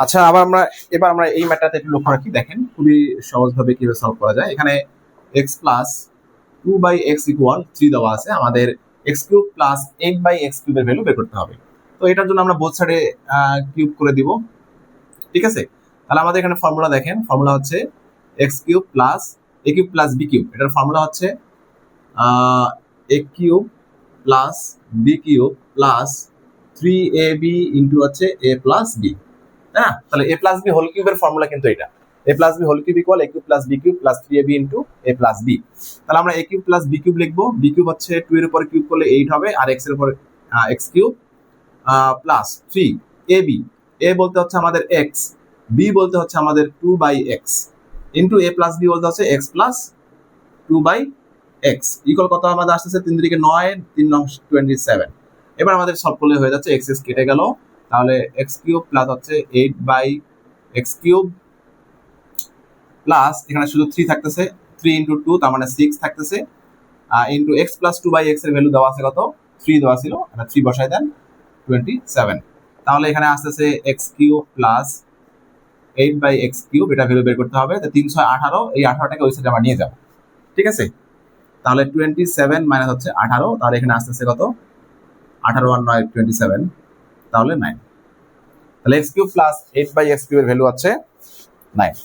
আচ্ছা, এবার আমরা এই ম্যাটারটা একটু লক্ষ্য রাখি। দেখেন খুবই সহজভাবে কিভাবে সলভ করা যায়। এখানে x প্লাস 2/x ইকুয়াল 3 দেওয়া আছে, আমাদের x কিউব প্লাস 8/x কিউবের ভ্যালু বের করতে হবে। তো এটার জন্য আমরা বোথ সাইডে কিউব করে দিব, ঠিক আছে। তাহলে আমাদের এখানে ফর্মুলা দেখেন, ফর্মুলা হচ্ছে x cube plus a cube plus b cube. এটার ফর্মুলা হচ্ছে a cube plus b cube plus 3ab into হচ্ছে a প্লাস b, তাই না? তাহলে a প্লাস b হোল কিউবের ফর্মুলা কিন্তু এটা, a plus b whole cube equal a cube plus b cube plus 3ab into a plus b। তাহলে আমরা a cube plus b cube লিখবো। b কিউব হচ্ছে 2 এর উপর কিউব করলে 8 হবে, আর x এর উপর x cube plus 3ab, a বলতে হচ্ছে আমাদের x, b বলতে হচ্ছে আমাদের 2/x into a plus b বলতে হচ্ছে x প্লাস 2/x ইকুয়াল কত আমাদের আসতেছে 3 3 9 3 9 27। এবার আমাদের সলভ করলে হয়ে যাচ্ছে x কেটে গেল, তাহলে x কিউব প্লাস হচ্ছে 8/x কিউব প্লাস এখানে শুধু 3 থাকতেছে, 3 ইন্টু 2 তার মানে 6 থাকতেছে, ইন্টু x প্লাস 2/x এর ভ্যালু দেওয়া আছে কত, 3 দেওয়া ছিল, এটা 3 বসাই দেন 27। তাহলে এখানে আসতেছে x cube plus 8/x cube, এটা ভ্যালু বের করতে হবে। তো 3 6 18, এই 18টাকে ওই সাইডে আমরা নিয়ে যাব, ঠিক আছে। তাহলে 27 মাইনাস হচ্ছে 18, তাহলে এখানে আসতেছে কত, 18 আর 9 27, তাহলে 9। তাহলে x কিউব প্লাস 8/x কিউবের ভ্যালু হচ্ছে 9।